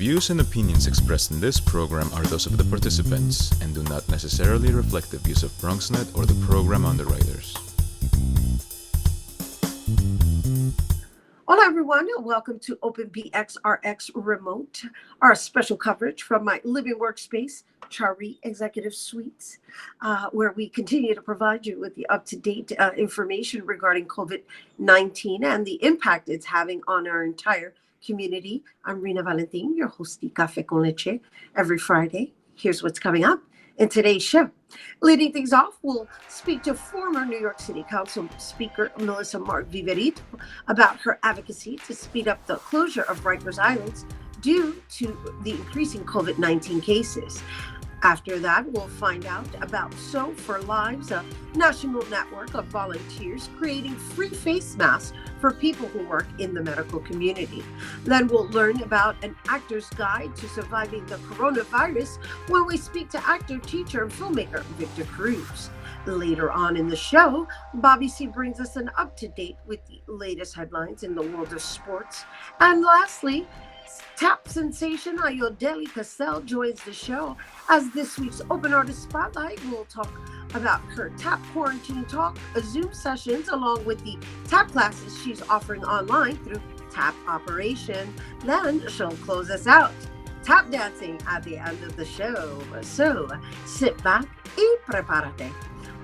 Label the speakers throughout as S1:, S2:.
S1: views and opinions expressed in this program are those of the participants and do not necessarily reflect the views of BronxNet or the program underwriters.
S2: Hola everyone, and welcome to Open BxRx Remote, our special coverage from my living workspace, Chari Executive Suites, where we continue to provide you with the up-to-date information regarding COVID-19 and the impact it's having on our entire community. I'm Rhina Valentin, your hostie Café con Leche, every Friday. Here's what's coming up in today's show. Leading things off, we'll speak to former New York City Council Speaker Melissa Mark-Viverito about her advocacy to speed up the closure of Rikers Island due to the increasing COVID-19 cases. After that, we'll find out about Sew for Lives, a national network of volunteers creating free face masks for people who work in the medical community. Then we'll learn about an actor's guide to surviving the coronavirus when we speak to actor, teacher, and filmmaker Victor Cruz. Later on in the show, Bobby C brings us an up-to-date with the latest headlines in the world of sports. And lastly, tap sensation Ayodele Casel joins the show as this week's Open Artist Spotlight. We'll talk about her tap quarantine talk, Zoom sessions, along with the tap classes she's offering online through Tap Operation. Then she'll close us out, tap dancing at the end of the show. So sit back y prepárate.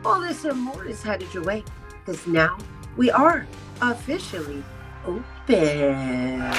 S2: All this and more is headed your way, because now we are officially open.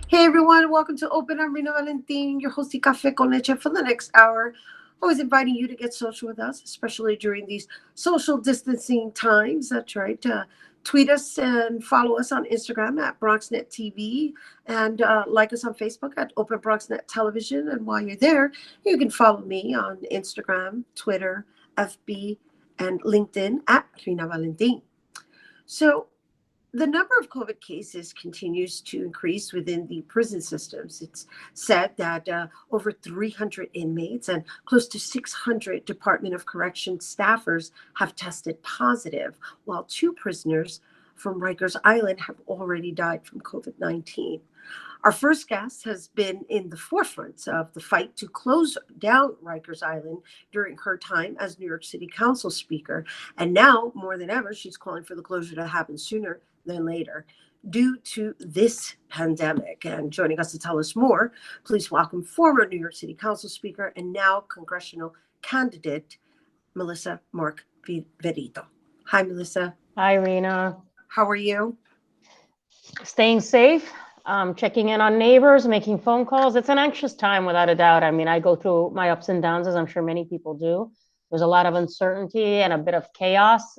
S2: Hey everyone, welcome to Open. I'm Rhina Valentin, your hostie Café con Leche for the next hour. Always inviting you to get social with us, especially during these social distancing times. That's right. Tweet us and follow us on Instagram at BronxNet TV and like us on Facebook at Open BronxNet Television. And while you're there, you can follow me on Instagram, Twitter, FB, and LinkedIn at Rhina Valentin. So, the number of COVID cases continues to increase within the prison systems. It's said that over 300 inmates and close to 600 Department of Corrections staffers have tested positive, while 2 prisoners from Rikers Island have already died from COVID-19. Our first guest has been in the forefront of the fight to close down Rikers Island during her time as New York City Council Speaker. And now, more than ever, she's calling for the closure to happen sooner than later due to this pandemic. And joining us to tell us more, please welcome former New York City Council Speaker and now congressional candidate, Melissa Mark-Viverito. Hi, Melissa.
S3: Hi, Rhina.
S2: How are you?
S3: Staying safe, checking in on neighbors, making phone calls. It's an anxious time, without a doubt. I mean, I go through my ups and downs, as I'm sure many people do. There's a lot of uncertainty and a bit of chaos.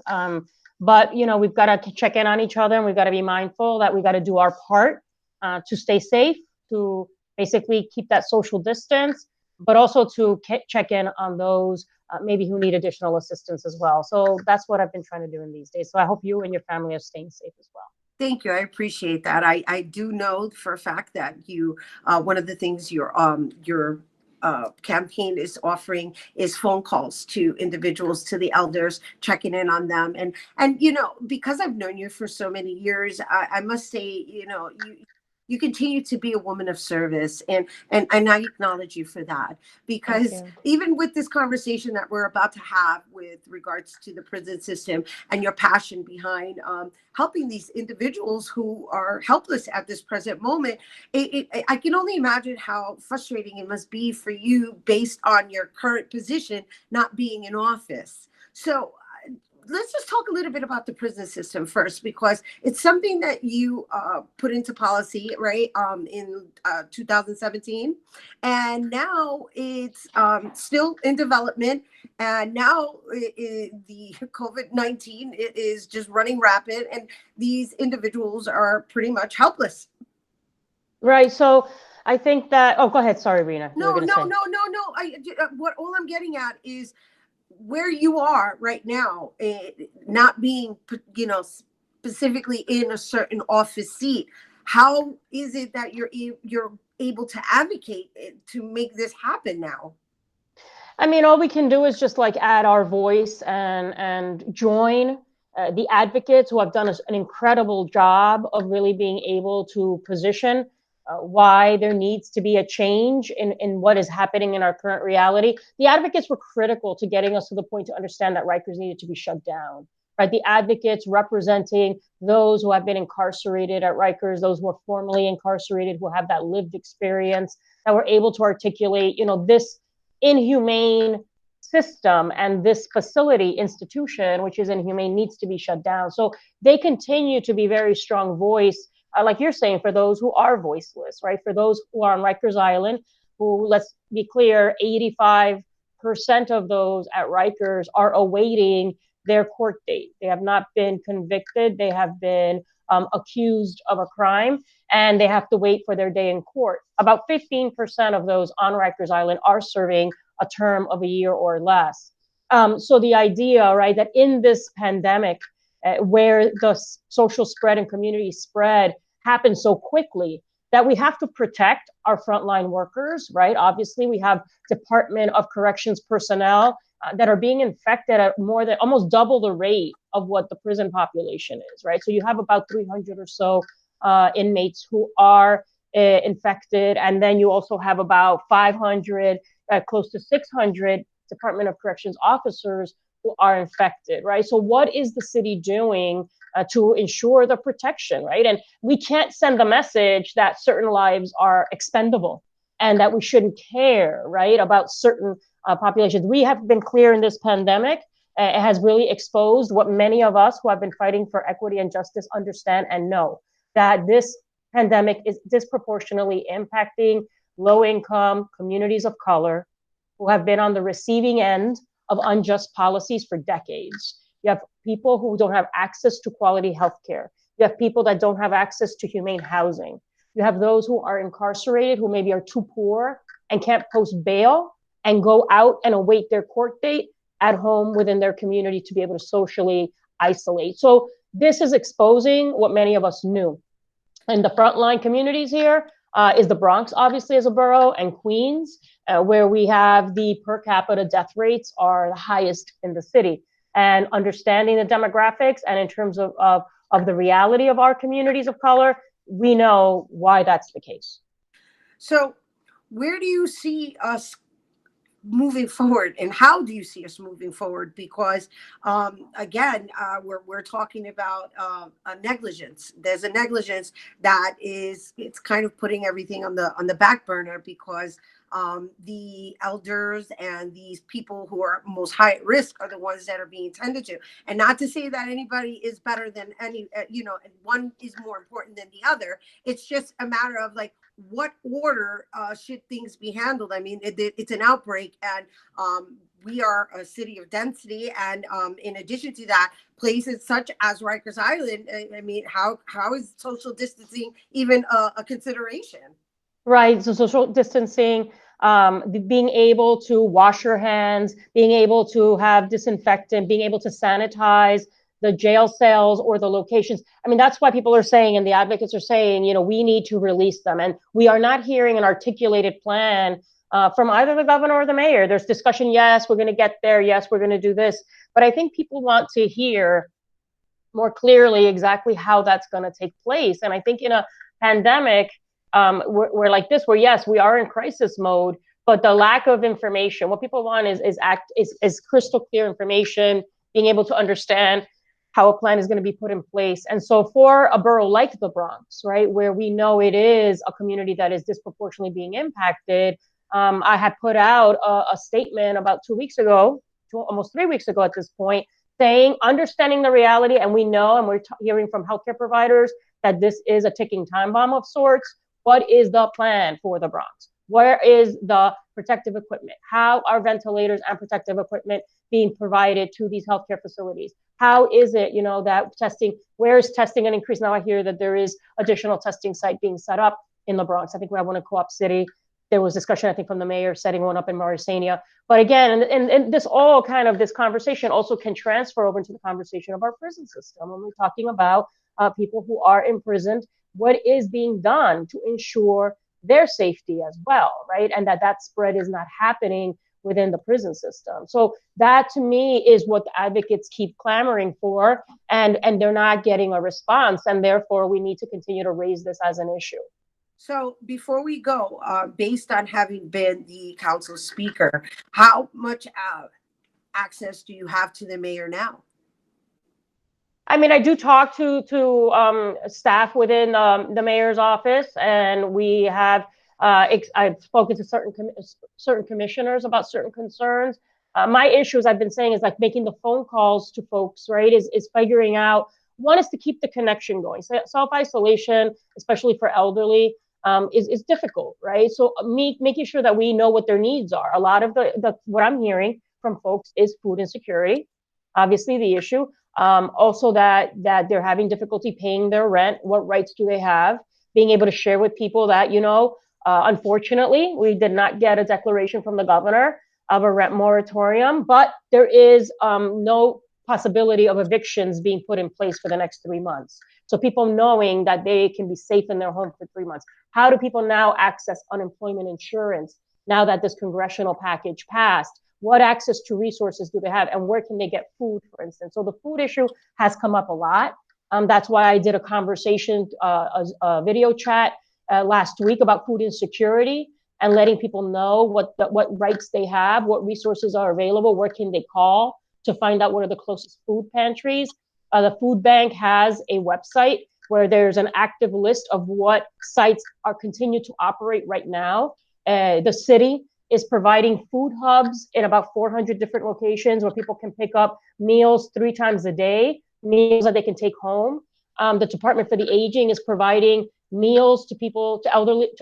S3: But, you know, we've got to check in on each other, and we've got to be mindful that we've got to do our part to stay safe, to basically keep that social distance, but also to check in on those maybe who need additional assistance as well. So that's what I've been trying to do in these days. So I hope you and your family are staying safe as well.
S2: Thank you. I appreciate that. I do know for a fact that you, one of the things your campaign is offering is phone calls to individuals, to the elders, checking in on them. And you know, because I've known you for so many years, I must say, you know, you continue to be a woman of service, and I acknowledge you for that, because even with this conversation that we're about to have with regards to the prison system and your passion behind helping these individuals who are helpless at this present moment, I can only imagine how frustrating it must be for you based on your current position not being in office. So let's just talk a little bit about the prison system first, because it's something that you put into policy, right, in 2017. And now it's still in development. And now the COVID-19 is just running rapid, and these individuals are pretty much helpless.
S3: Right. So I think that, oh, go ahead. Sorry, Rhina.
S2: No. What all I'm getting at is where you are right now, not being, specifically in a certain office seat. How is it that you're able to advocate to make this happen now?
S3: I mean, all we can do is just like add our voice and join the advocates who have done an incredible job of really being able to position why there needs to be a change in what is happening in our current reality. The advocates were critical to getting us to the point to understand that Rikers needed to be shut down, right? The advocates representing those who have been incarcerated at Rikers, those who are formerly incarcerated, who have that lived experience, that were able to articulate, this inhumane system and this facility institution, which is inhumane, needs to be shut down. So they continue to be very strong voice, like you're saying, for those who are voiceless, right? For those who are on Rikers Island, who, let's be clear, 85% of those at Rikers are awaiting their court date. They have not been convicted. They have been accused of a crime, and they have to wait for their day in court. About 15% of those on Rikers Island are serving a term of a year or less. So the idea, right, that in this pandemic, where the social spread and community spread happens so quickly, that we have to protect our frontline workers, right? Obviously, we have Department of Corrections personnel that are being infected at more than almost double the rate of what the prison population is, right? So you have about 300 or so inmates who are infected, and then you also have about 500, close to 600 Department of Corrections officers who are infected, right? So what is the city doing to ensure the protection, right? And we can't send the message that certain lives are expendable and that we shouldn't care, right, about certain populations. We have been clear in this pandemic. It has really exposed what many of us who have been fighting for equity and justice understand and know, that this pandemic is disproportionately impacting low-income communities of color who have been on the receiving end of unjust policies for decades. You have people who don't have access to quality health care. You have people that don't have access to humane housing. You have those who are incarcerated who maybe are too poor and can't post bail and go out and await their court date at home within their community to be able to socially isolate. So this is exposing what many of us knew. And the frontline communities here is the Bronx, obviously, as a borough, and Queens, where we have the per capita death rates are the highest in the city. And understanding the demographics and in terms of the reality of our communities of color, we know why that's the case.
S2: So where do you see us moving forward, and how do you see us moving forward? Because again, we're talking about a negligence. There's a negligence that it's kind of putting everything on the back burner, because the elders and these people who are most high at risk are the ones that are being tended to. And not to say that anybody is better than any, and one is more important than the other. It's just a matter of like, what order should things be handled? I mean, it's an outbreak, and we are a city of density, and in addition to that, places such as Rikers Island, I mean, how is social distancing even a consideration?
S3: Right. So social distancing, being able to wash your hands, being able to have disinfectant, being able to sanitize the jail cells or the locations. I mean, that's why people are saying, and the advocates are saying, we need to release them. And we are not hearing an articulated plan from either the governor or the mayor. There's discussion, yes, we're going to get there. Yes, we're going to do this. But I think people want to hear more clearly exactly how that's going to take place. And I think in a pandemic, we're like this, where yes, we are in crisis mode, but the lack of information, what people want is crystal clear information, being able to understand how a plan is going to be put in place. And so for a borough like the Bronx, right, where we know it is a community that is disproportionately being impacted, I had put out a statement about 2 weeks ago, almost 3 weeks ago at this point, understanding the reality, and we know, and we're hearing from healthcare providers that this is a ticking time bomb of sorts. What is the plan for the Bronx? Where is the protective equipment? How are ventilators and protective equipment being provided to these healthcare facilities? How is it, that testing, where is testing an increase? Now I hear that there is additional testing site being set up in the Bronx. I think we have one in Co-op City. There was discussion, I think, from the mayor setting one up in Mauritania. But again, and this all kind of, this conversation also can transfer over into the conversation of our prison system. When we're talking about people who are imprisoned, what is being done to ensure their safety as well, right? And that spread is not happening within the prison system. So that, to me, is what the advocates keep clamoring for, and they're not getting a response, and therefore we need to continue to raise this as an issue.
S2: So before we go, based on having been the council speaker, how much access do you have to the mayor now?
S3: I mean, I do talk to staff within the mayor's office, and we have I've spoken to certain commissioners about certain concerns. My issue, as I've been saying, is like making the phone calls to folks, right? Is figuring out, one is to keep the connection going. Self-isolation, especially for elderly, is difficult, right? So making sure that we know what their needs are. A lot of the what I'm hearing from folks is food insecurity, obviously the issue. Also that they're having difficulty paying their rent. What rights do they have? Being able to share with people that, unfortunately, we did not get a declaration from the governor of a rent moratorium, but there is no possibility of evictions being put in place for the next 3 months. So people knowing that they can be safe in their home for 3 months. How do people now access unemployment insurance now that this congressional package passed? What access to resources do they have, and where can they get food, for instance? So the food issue has come up a lot. That's why I did a conversation, a video chat last week about food insecurity, and letting people know what rights they have, what resources are available, where can they call to find out what are the closest food pantries. The food bank has a website where there's an active list of what sites are continue to operate right now. The city is providing food hubs in about 400 different locations where people can pick up meals 3 times a day, meals that they can take home. The Department for the Aging is providing meals to people, to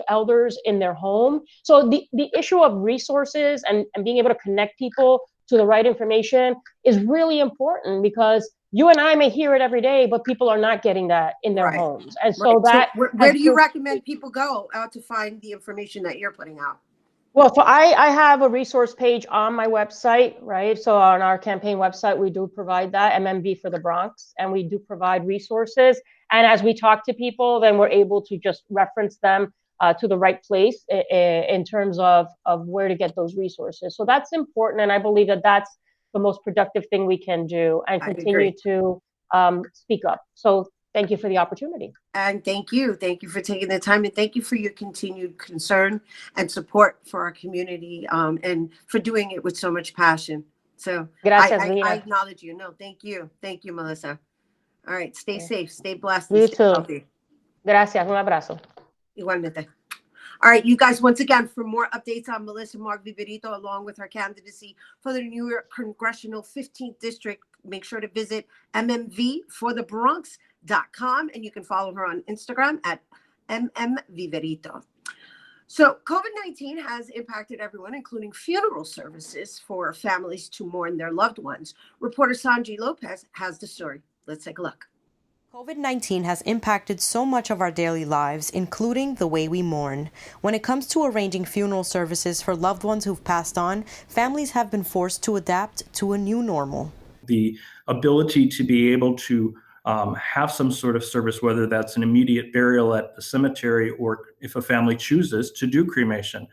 S3: elders in their home. So the issue of resources and being able to connect people to the right information is really important, because you and I may hear it every day, but people are not getting that in their homes. And so that...
S2: So where do you recommend people go to find the information that you're putting out?
S3: Well, so I have a resource page on my website, right? So on our campaign website, we do provide that, MMV for the Bronx, and we do provide resources. And as we talk to people, then we're able to just reference them to the right place in terms of where to get those resources. So that's important, and I believe that that's the most productive thing we can do, and continue to speak up. So thank you for the opportunity.
S2: And thank you for taking the time, and thank you for your continued concern and support for our community, and for doing it with so much passion. So
S3: Gracias,
S2: I acknowledge you. No, thank you, Melissa. All right, stay safe, stay blessed,
S3: You
S2: stay
S3: too.
S2: healthy.
S3: Gracias, un abrazo.
S2: Igualmente. All right, you guys, once again, for more updates on Melissa Mark-Viverito, along with her candidacy for the New York Congressional 15th District, make sure to visit mmvforthebronx.com, and you can follow her on Instagram at mmviverito. So COVID-19 has impacted everyone, including funeral services for families to mourn their loved ones. Reporter Sanji Lopez has the story. Let's take a look.
S4: COVID-19 has impacted so much of our daily lives, including the way we mourn. When it comes to arranging funeral services for loved ones who've passed on, families have been forced to adapt to a new normal.
S5: The ability to be able to have some sort of service, whether that's an immediate burial at the cemetery or if a family chooses to do cremation.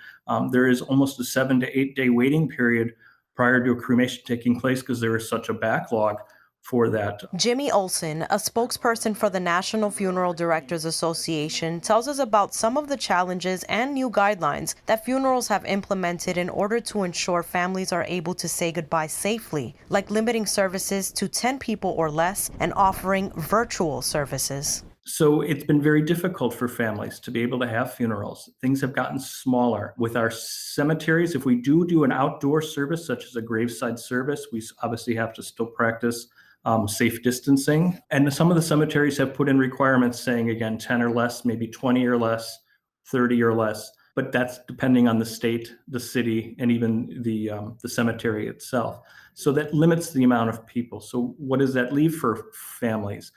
S5: There is almost a 7 to 8 day waiting period prior to a cremation taking place because there is such a backlog for that.
S4: Jimmy Olson, a spokesperson for the National Funeral Directors Association, tells us about some of the challenges and new guidelines that funerals have implemented in order to ensure families are able to say goodbye safely, like limiting services to 10 people or less and offering virtual services.
S5: So it's been very difficult for families to be able to have funerals. Things have gotten smaller. With our cemeteries, if we do an outdoor service, such as a graveside service, we obviously have to still practice safe distancing. And some of the cemeteries have put in requirements saying, again, 10 or less, maybe 20 or less, 30 or less. But that's depending on the state, the city, and even the cemetery itself. So that limits the amount of people. So what does that leave for families?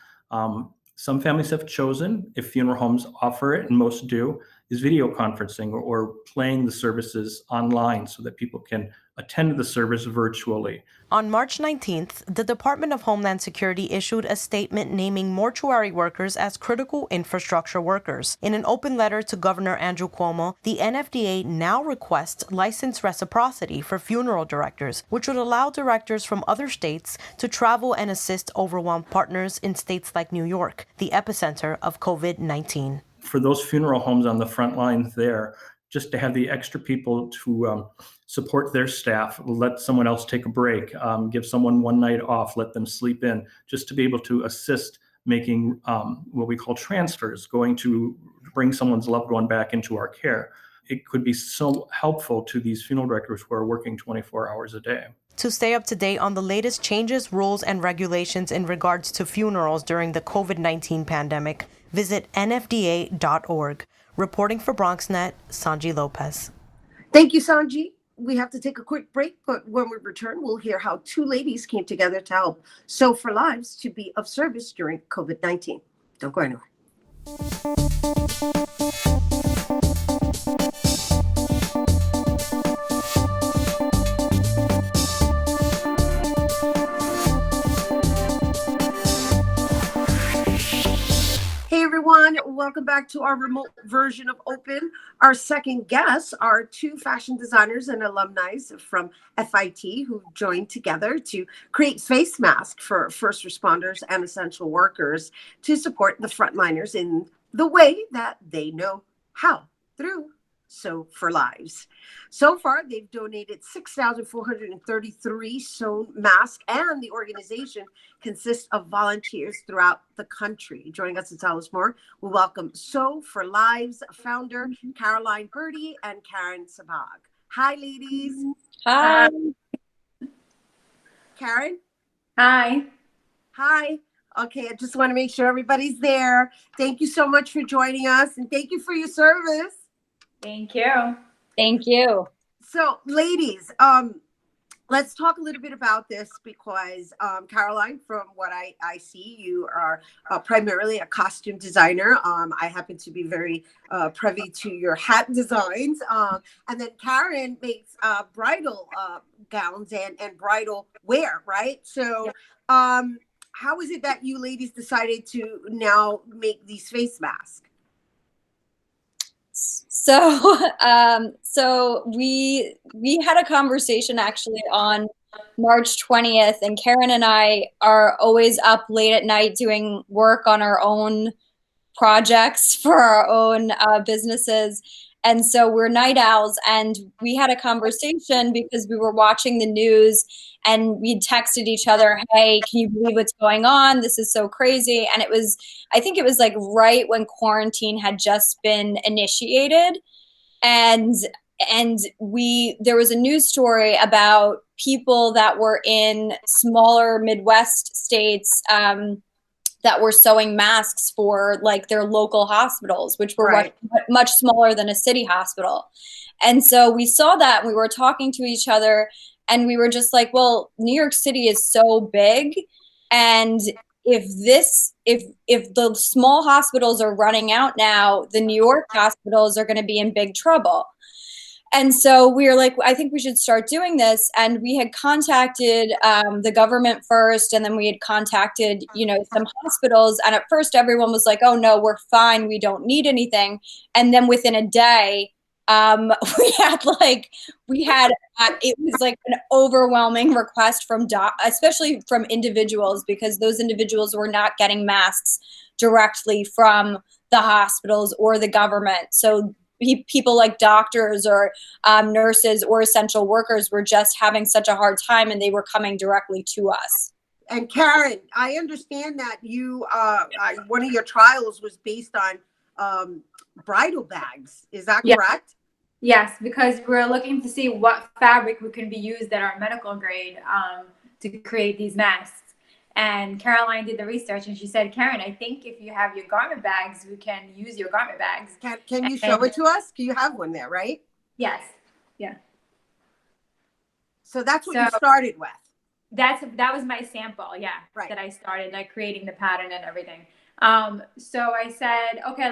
S5: Some families have chosen, if funeral homes offer it, and most do, is video conferencing or playing the services online so that people can attend the service virtually.
S4: On March 19th, the Department of Homeland Security issued a statement naming mortuary workers as critical infrastructure workers. In an open letter to Governor Andrew Cuomo, the NFDA now requests license reciprocity for funeral directors, which would allow directors from other states to travel and assist overwhelmed partners in states like New York, the epicenter of COVID-19.
S5: For those funeral homes on the front lines there, just to have the extra people to support their staff, let someone else take a break, give someone one night off, let them sleep in, just to be able to assist making what we call transfers, going to bring someone's loved one back into our care. It could be so helpful to these funeral directors who are working 24 hours a day.
S4: To stay up to date on the latest changes, rules, and regulations in regards to funerals during the COVID-19 pandemic, visit nfda.org. Reporting for BronxNet, Sanji Lopez.
S2: Thank you, Sanji. We have to take a quick break, but when we return, we'll hear how two ladies came together to help Sew for Lives to be of service during COVID-19. Don't go anywhere. Hey everyone, welcome back to our remote version of Open. Our second guests are two fashion designers and alumni from FIT who joined together to create face masks for first responders and essential workers to support the frontliners in the way that they know how, through Sew for Lives. So far, they've donated 6,433 sewn masks, and the organization consists of volunteers throughout the country. Joining us to tell us more, we welcome Sew for Lives founder Caroline Birdie and Karen Sabag. Hi, ladies.
S6: Hi.
S2: Karen?
S6: Hi.
S2: Hi. Okay, I just want to make sure everybody's there. Thank you so much for joining us, and thank you for your service.
S6: Thank you. Thank you.
S2: So, ladies, let's talk a little bit about this because, Caroline, from what I see, you are primarily a costume designer. I happen to be very privy to your hat designs. And then Karen makes bridal gowns and bridal wear, right? So how is it that you ladies decided to now make these face masks?
S6: So we had a conversation actually on March 20th, and Karen and I are always up late at night doing work on our own projects for our own businesses. And so we're night owls, and we had a conversation because we were watching the news and we texted each other, hey, can you believe what's going on? This is so crazy. And I think it was like right when quarantine had just been initiated. And there was a news story about people that were in smaller Midwest states that were sewing masks for like their local hospitals, which were
S2: right.
S6: much smaller than a city hospital. And so we saw that, and we were talking to each other, and we were just like, well, New York City is so big, and if the small hospitals are running out now, the New York hospitals are going to be in big trouble. And so we were like, I think we should start doing this. And we had contacted the government first, and then we had contacted, some hospitals. And at first everyone was like, oh no, we're fine. We don't need anything. And then within a day, it was like an overwhelming request from especially from individuals, because those individuals were not getting masks directly from the hospitals or the government. So people like doctors or nurses or essential workers were just having such a hard time, and they were coming directly to us.
S2: And Karen, I understand that you, one of your trials was based on bridal bags. Is that
S7: Yeah.
S2: correct?
S7: Yes, because we're looking to see what fabric we can be used that are medical grade to create these masks. And Caroline did the research and she said, Karen, I think if you have your garment bags, we can use your garment bags.
S2: Can you show it to us? You have one there, right?
S7: Yes. Yeah.
S2: So that's what you started with.
S7: That was my sample, yeah.
S2: Right.
S7: That I started like creating the pattern and everything. So I said, okay,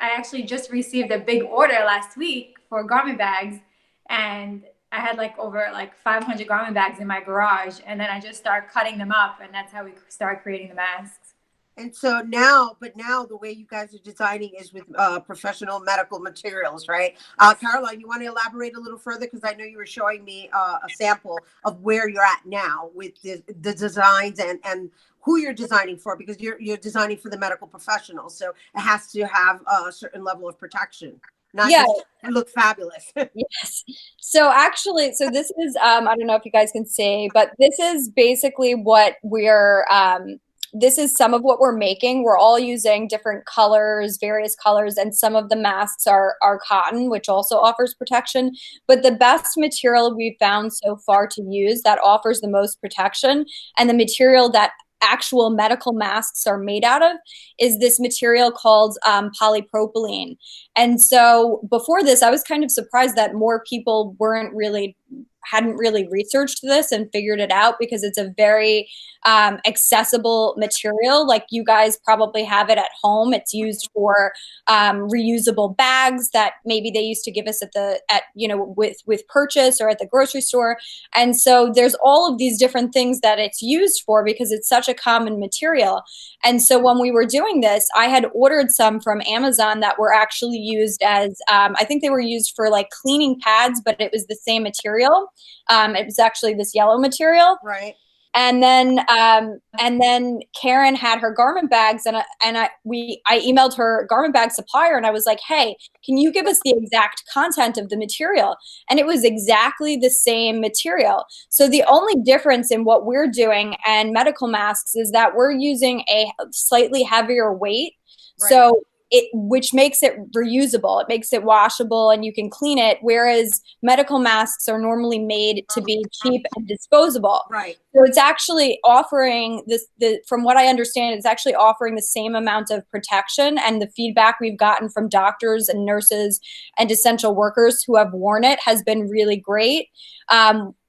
S7: I actually just received a big order last week for garment bags, and I had like over like 500 garment bags in my garage, and then I just started cutting them up, and that's how we started creating the masks.
S2: And so now the way you guys are designing is with professional medical materials, right? Caroline, you want to elaborate a little further? Because I know you were showing me a sample of where you're at now with the designs and who you're designing for, because you're designing for the medical professionals. So it has to have a certain level of protection, not just look fabulous.
S6: Yes. So actually, this is, I don't know if you guys can see, but this is basically what this is some of what we're making. We're all using different colors, various colors, and some of the masks are cotton, which also offers protection. But the best material we've found so far to use that offers the most protection, and the material that actual medical masks are made out of, is this material called polypropylene. And so before this, I was kind of surprised that more people hadn't really researched this and figured it out, because it's a very accessible material. Like you guys probably have it at home. It's used for reusable bags that maybe they used to give us with purchase or at the grocery store. And so there's all of these different things that it's used for, because it's such a common material. And so when we were doing this, I had ordered some from Amazon that were actually used as, I think they were used for like cleaning pads, but it was the same material. It was actually this yellow material.
S2: Right.
S6: And then Karen had her garment bags, and I emailed her garment bag supplier, and I was like, hey, can you give us the exact content of the material? And it was exactly the same material. So the only difference in what we're doing and medical masks is that we're using a slightly heavier weight. Right. So which makes it reusable. It makes it washable and you can clean it, whereas medical masks are normally made to be cheap and disposable.
S2: Right.
S6: So it's actually offering from what I understand, it's actually offering the same amount of protection, and the feedback we've gotten from doctors and nurses and essential workers who have worn it has been really great.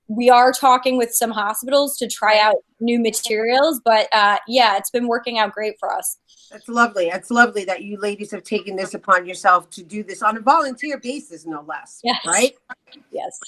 S6: We are talking with some hospitals to try out new materials, but it's been working out great for us.
S2: That's lovely. It's lovely that you ladies have taken this upon yourself to do this on a volunteer basis, no less.
S6: Yes.
S2: Right?
S6: Yes.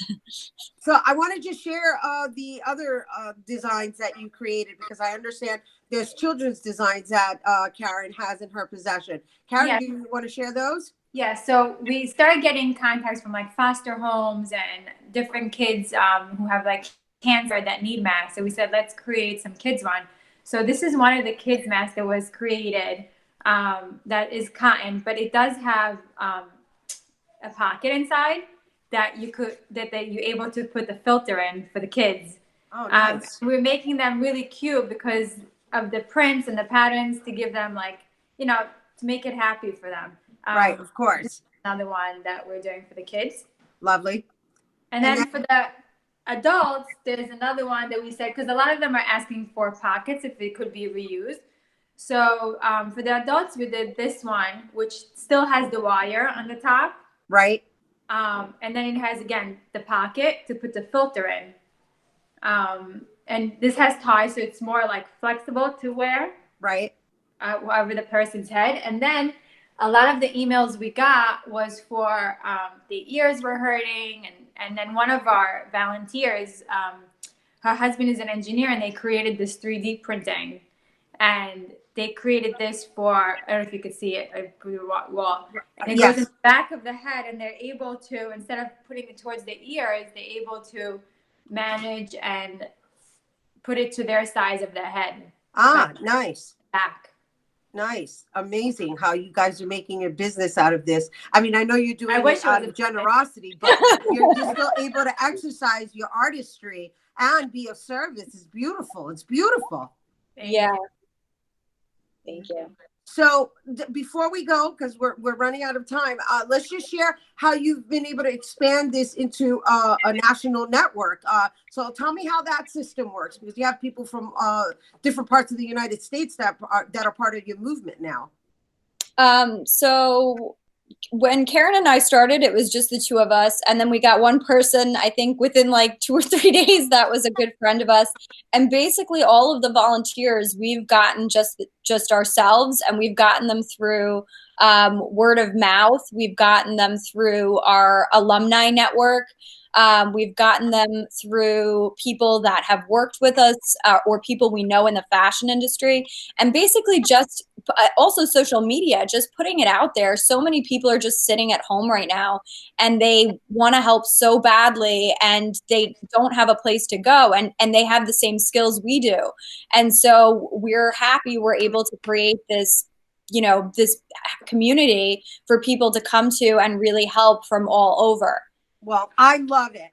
S2: So I want to just share the other designs that you created, because I understand there's children's designs that Karen has in her possession. Karen, do you want to share those?
S7: Yeah, so we started getting contacts from like foster homes and different kids who have like cancer that need masks. So we said, let's create some kids one. So this is one of the kids masks that was created that is cotton, but it does have a pocket inside that you're able to put the filter in for the kids.
S2: Oh, nice.
S7: We're making them really cute because of the prints and the patterns, to give them to make it happy for them.
S2: Right, of course.
S7: Another one that we're doing for the kids.
S2: Lovely.
S7: And then for the adults, there's another one that we said, because a lot of them are asking for pockets if it could be reused. So for the adults, we did this one, which still has the wire on the top.
S2: Right.
S7: And then it has, again, the pocket to put the filter in. And this has ties, so it's more like flexible to wear.
S2: Right.
S7: Over the person's head. And then a lot of the emails we got was for the ears were hurting, and then one of our volunteers, her husband is an engineer, and they created this 3D printing, and they created this for, I don't know if you could see it, I put it on the wall, and it goes in the back of the head, and they're able to, instead of putting it towards the ears, they're able to manage and put it to their size of the head.
S2: Nice.
S7: Back.
S2: Nice. Amazing how you guys are making a business out of this. I mean, I know you're doing it out of generosity, but you're still able to exercise your artistry and be of service is beautiful. It's beautiful.
S6: Yeah. Thank you.
S2: So before we go, because we're running out of time, let's just share how you've been able to expand this into a national network. So tell me how that system works, because you have people from different parts of the United States that are part of your movement now.
S6: So when Karen and I started, it was just the two of us. And then we got one person, I think within like 2 or 3 days, that was a good friend of us. And basically all of the volunteers we've gotten just ourselves, and we've gotten them through word of mouth. We've gotten them through our alumni network. We've gotten them through people that have worked with us or people we know in the fashion industry, and basically just also social media, just putting it out there. So many people are just sitting at home right now and they want to help so badly, and they don't have a place to go, and they have the same skills we do. And so we're happy we're able to create this, this community for people to come to and really help from all over.
S2: Well, I love it.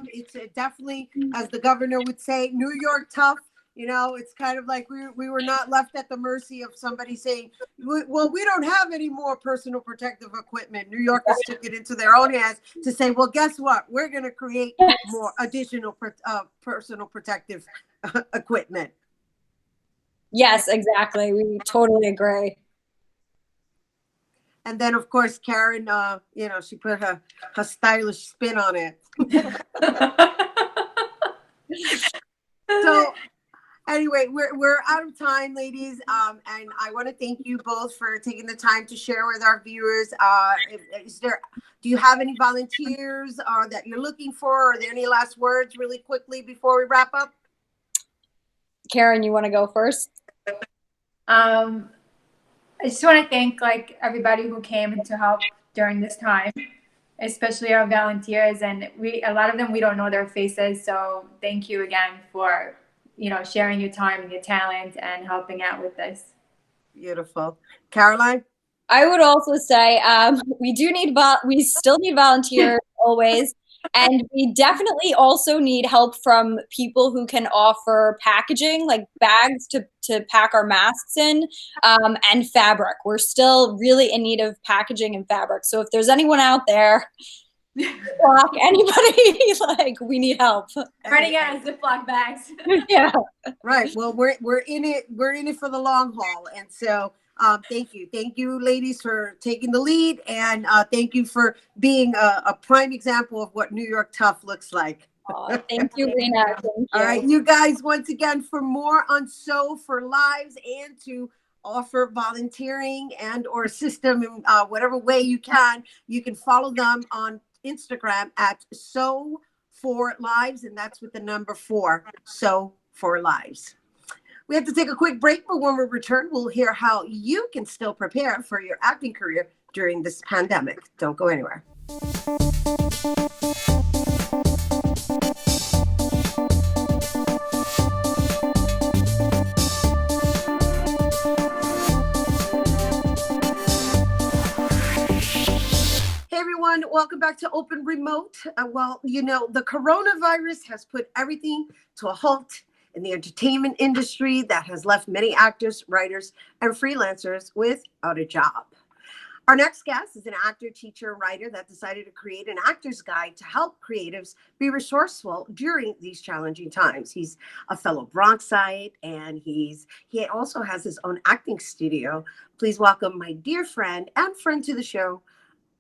S2: It's definitely, as the governor would say, New York tough. It's kind of like we were not left at the mercy of somebody saying, well, we don't have any more personal protective equipment. New Yorkers took it into their own hands to say, well, guess what? We're going to create more additional personal protective equipment.
S6: Yes, exactly. We totally agree.
S2: And then, of course, Karen, she put her stylish spin on it. So anyway, we're out of time, ladies. And I want to thank you both for taking the time to share with our viewers. Do you have any volunteers that you're looking for? Are there any last words really quickly before we wrap up?
S6: Karen, you want to go first?
S7: I just want to thank everybody who came to help during this time, especially our volunteers, and a lot of them, we don't know their faces. So thank you again for, sharing your time and your talent and helping out with this.
S2: Beautiful. Caroline?
S6: I would also say we still need volunteers always. And we definitely also need help from people who can offer packaging, like bags to pack our masks in, and fabric. We're still really in need of packaging and fabric. So if there's anyone out there, anybody, we need help.
S7: Running out of Ziploc bags.
S6: Yeah.
S2: Right. Well, we're in it for the long haul, and so. Thank you, ladies, for taking the lead, and thank you for being a prime example of what New York tough looks like.
S6: Thank you, Rhina. Thank you.
S2: All right, you guys, once again, for more on Sew for Lives and to offer volunteering and or system in whatever way you can follow them on Instagram at Sew for Lives, and that's with the number 4, Sew for Lives. We have to take a quick break, but when we return, we'll hear how you can still prepare for your acting career during this pandemic. Don't go anywhere. Hey everyone, welcome back to Open Remote. The coronavirus has put everything to a halt in the entertainment industry that has left many actors, writers, and freelancers without a job. Our next guest is an actor, teacher, writer that decided to create an actor's guide to help creatives be resourceful during these challenging times. He's a fellow Bronxite, and he also has his own acting studio. Please welcome my dear friend and friend to the show,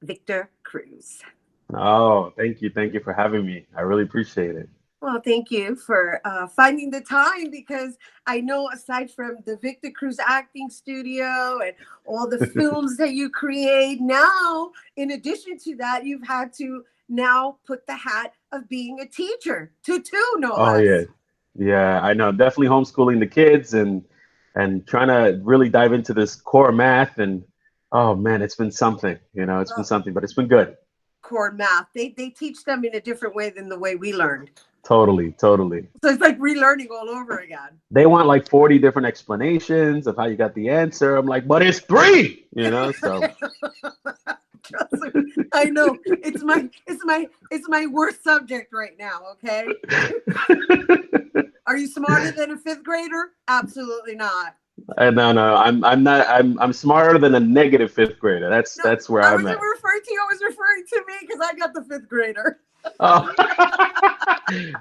S2: Victor Cruz.
S8: Oh, thank you. Thank you for having me. I really appreciate it.
S2: Well, thank you for finding the time, because I know aside from the Victor Cruz acting studio and all the films that you create now, in addition to that, you've had to now put the hat of being a teacher to 2, no less.
S8: Oh, yeah. Yeah, I know. Definitely homeschooling the kids and trying to really dive into this core math. And, oh, man, it's been something. It's been something, but it's been good.
S2: Core math. They teach them in a different way than the way we learned.
S8: Totally. So
S2: it's like relearning all over again.
S8: They want like 40 different explanations of how you got the answer. I'm like, but it's 3, so.
S2: Trust me, I know it's my worst subject right now. Okay. Are you smarter than a fifth grader? Absolutely not.
S8: No, I'm not. I'm smarter than a negative fifth grader.
S2: No,
S8: That's where
S2: I
S8: I'm
S2: wasn't
S8: at.
S2: referring to you. I was referring to me because I got the fifth grader.
S8: Oh,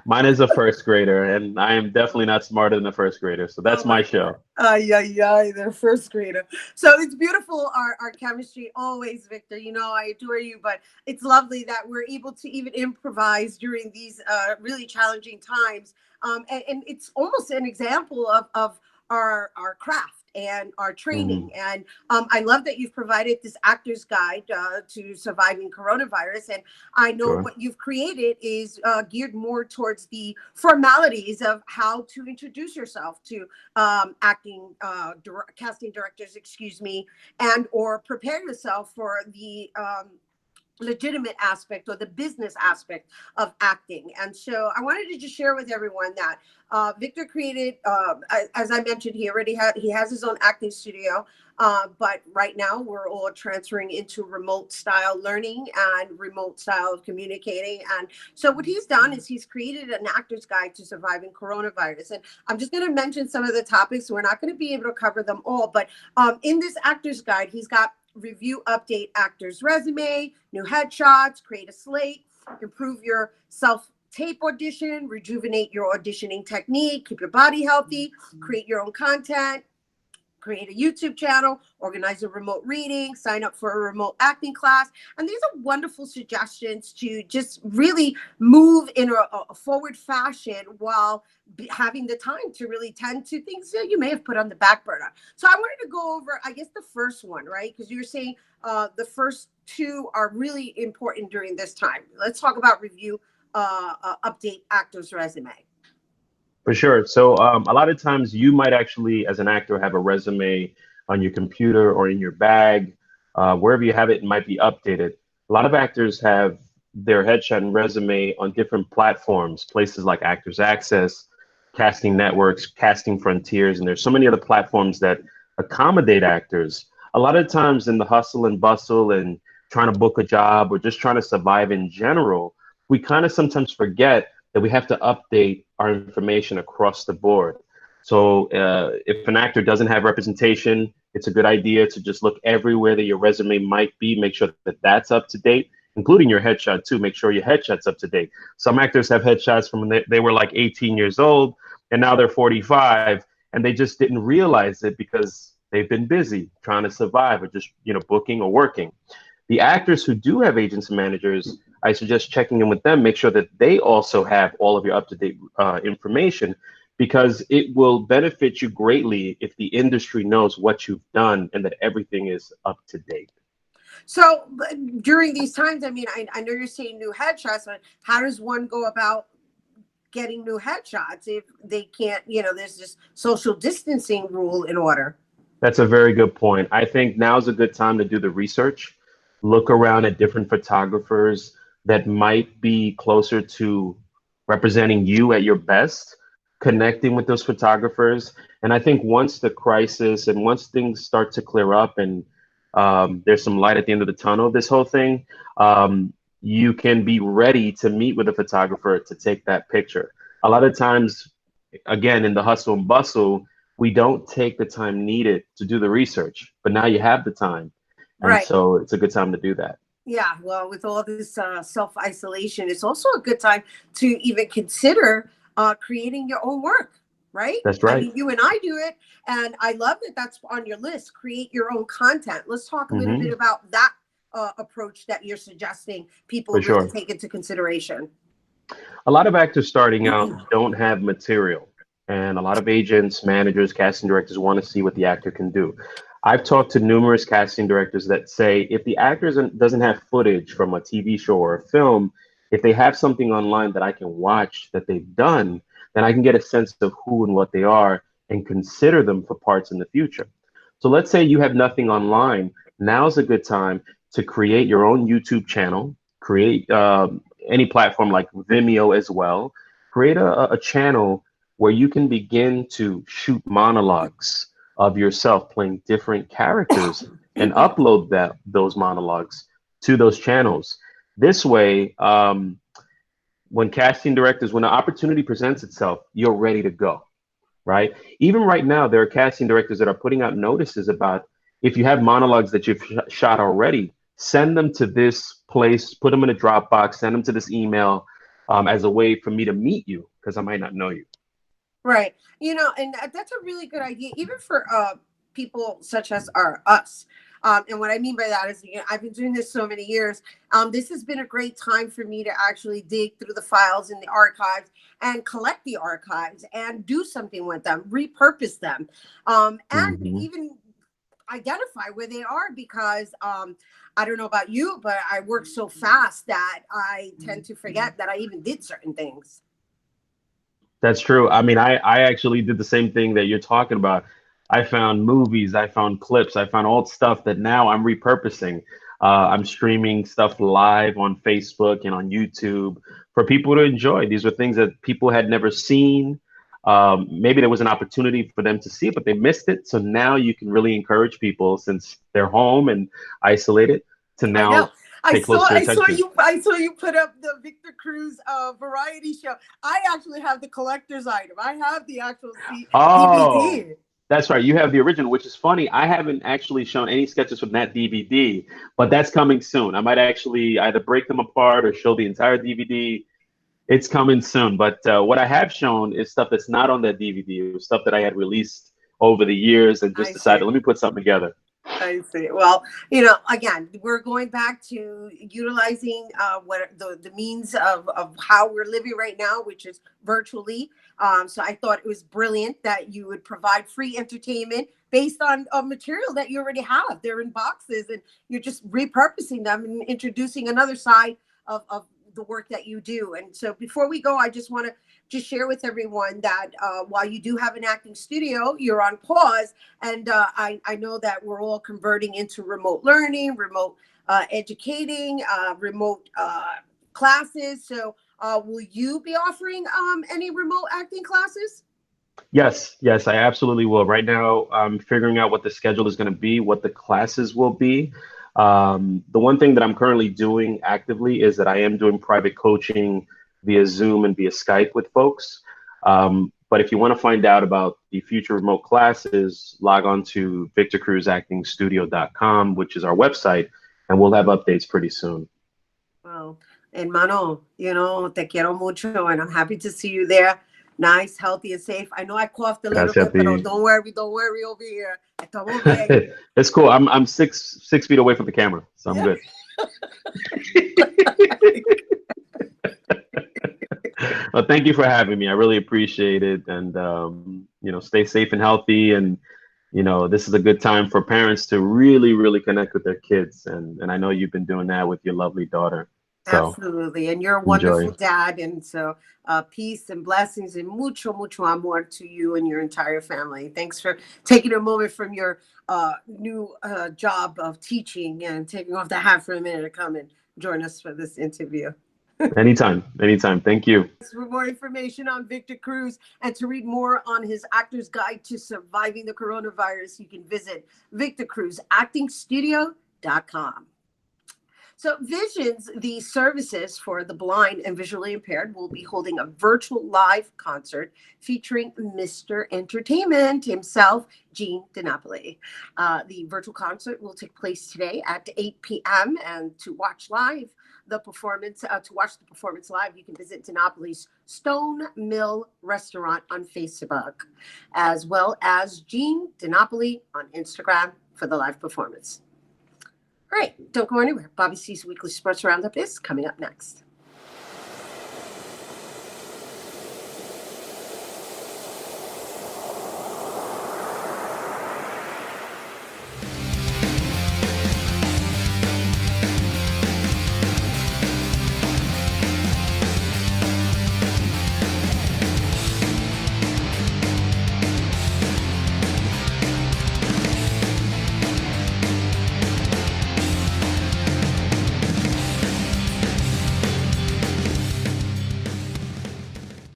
S8: mine is a first grader, and I am definitely not smarter than a first grader. So
S2: Oh
S8: that's
S2: my
S8: my
S2: God.
S8: show.
S2: Ay, they're first grader. So it's beautiful, our chemistry always, Victor. You know, I adore you, but it's lovely that we're able to even improvise during these really challenging times. And it's almost an example of our craft and our training. And I love that you've provided this actor's guide to surviving coronavirus. And I know
S8: Sure.
S2: what you've created is geared more towards the formalities of how to introduce yourself to casting directors, excuse me, and or prepare yourself for the legitimate aspect or the business aspect of acting. And so I wanted to just share with everyone that Victor created, as I mentioned, he has his own acting studio, but right now we're all transferring into remote style learning and remote style of communicating. And so what he's done is he's created an actor's guide to surviving coronavirus. And I'm just going to mention some of the topics. We're not going to be able to cover them all, but in this actor's guide, he's got review, update actor's resume, new headshots, create a slate, improve your self-tape audition, rejuvenate your auditioning technique, keep your body healthy, create your own content, create a YouTube channel, organize a remote reading, sign up for a remote acting class. And these are wonderful suggestions to just really move in a forward fashion while having the time to really tend to things that you may have put on the back burner. So I wanted to go over, I guess, the first one, right? Because you were saying the first two are really important during this time. Let's talk about review, update actor's resume.
S8: For sure. So a lot of times you might actually, as an actor, have a resume on your computer or in your bag, wherever you have it, it might be updated. A lot of actors have their headshot and resume on different platforms, places like Actors Access, casting networks, casting frontiers, and there's so many other platforms that accommodate actors. A lot of times in the hustle and bustle and trying to book a job or just trying to survive in general, we kind of sometimes forget that we have to update our information across the board. So if an actor doesn't have representation, it's a good idea to just look everywhere that your resume might be, make sure that that's up to date, including your headshot too. Make sure your headshot's up to date. Some actors have headshots from when they were like 18 years old and now they're 45 and they just didn't realize it because they've been busy trying to survive or just, booking or working. The actors who do have agents and managers, I suggest checking in with them, make sure that they also have all of your up-to-date information, because it will benefit you greatly if the industry knows what you've done and that everything is up to date.
S2: So during these times, I mean, I know you're saying new headshots, but how does one go about getting new headshots if they can't, there's this social distancing rule in order?
S8: That's a very good point. I think now's a good time to do the research, look around at different photographers that might be closer to representing you at your best, connecting with those photographers. And I think once the crisis and once things start to clear up and there's some light at the end of the tunnel of this whole thing, you can be ready to meet with a photographer to take that picture. A lot of times, again, in the hustle and bustle, we don't take the time needed to do the research, but now you have the time. And
S2: Right.
S8: So it's a good time to do that.
S2: Yeah, well, with all this self-isolation, it's also a good time to even consider creating your own work, right?
S8: That's right.
S2: I mean, you and I do it, and I love that that's on your list. Create your own content. Let's talk a little bit about that approach that you're suggesting people really take into consideration.
S8: A lot of actors starting out don't have material, and a lot of agents, managers, casting directors want to see what the actor can do. I've talked to numerous casting directors that say if the actor doesn't have footage from a TV show or a film, if they have something online that I can watch that they've done, then I can get a sense of who and what they are and consider them for parts in the future. So let's say you have nothing online. Now's a good time to create your own YouTube channel, create any platform like Vimeo as well. Create a channel where you can begin to shoot monologues of yourself playing different characters and upload those monologues to those channels. This way, when casting directors, when an opportunity presents itself, you're ready to go, right? Even right now, there are casting directors that are putting out notices about if you have monologues that you've shot already, send them to this place, put them in a Dropbox, send them to this email as a way for me to meet you because I might not know you.
S2: Right. And that's a really good idea, even for people such as us. And what I mean by that is, I've been doing this so many years. This has been a great time for me to actually dig through the files in the archives and collect the archives and do something with them, repurpose them, and even identify where they are, because I don't know about you, but I work so fast that I tend to forget that I even did certain things.
S8: That's true. I mean, I actually did the same thing that you're talking about. I found movies, I found clips, I found old stuff that now I'm repurposing. I'm streaming stuff live on Facebook and on YouTube for people to enjoy. These are things that people had never seen. Maybe there was an opportunity for them to see it, but they missed it. So now you can really encourage people, since they're home and isolated, to now pay closer attention.
S2: I saw you put up the Victor Cruz variety show. I actually have the collector's item. I have the actual DVD.
S8: That's right. You have the original, which is funny. I haven't actually shown any sketches from that DVD, but that's coming soon. I might actually either break them apart or show the entire DVD. It's coming soon. But what I have shown is stuff that's not on that DVD. It was stuff that I had released over the years and just decided, let me put something together.
S2: I see. Well, again, we're going back to utilizing what the means of how we're living right now, which is virtually. So I thought it was brilliant that you would provide free entertainment based on material that you already have. They're in boxes, and you're just repurposing them and introducing another side of the work that you do. And so before we go, I just want to share with everyone that while you do have an acting studio, you're on pause. And I know that we're all converting into remote learning, remote educating, remote classes. So will you be offering any remote acting classes?
S8: Yes, I absolutely will. Right now, I'm figuring out what the schedule is going to be, what the classes will be. The one thing that I'm currently doing actively is that I am doing private coaching via Zoom and via Skype with folks. But if you want to find out about the future remote classes, log on to VictorCruzActingStudio.com, which is our website, and we'll have updates pretty soon.
S2: Well, hermano, te quiero mucho, and I'm happy to see you there. Nice, healthy, and safe. I know I coughed a little bit, but don't worry over here. Estamos bien.
S8: It's cool. I'm 6 feet away from the camera, so I'm good. Well, thank you for having me. I really appreciate it. And, stay safe and healthy. And, this is a good time for parents to really, really connect with their kids. And I know you've been doing that with your lovely daughter. So,
S2: absolutely. And you're a wonderful dad. And so peace and blessings and mucho, mucho amor to you and your entire family. Thanks for taking a moment from your new job of teaching and taking off the hat for a minute to come and join us for this interview.
S8: Anytime. Thank you.
S2: For more information on Victor Cruz and to read more on his Actor's Guide to Surviving the Coronavirus, you can visit VictorCruzActingStudio.com. So Visions, the services for the blind and visually impaired, will be holding a virtual live concert featuring Mr. Entertainment himself, Gene DiNapoli. The virtual concert will take place today at 8 p.m. And to watch the performance live, you can visit DiNapoli's Stone Mill Restaurant on Facebook, as well as Gene DiNapoli on Instagram for the live performance. All right, don't go anywhere. Bobby C's Weekly Sports Roundup is coming up next.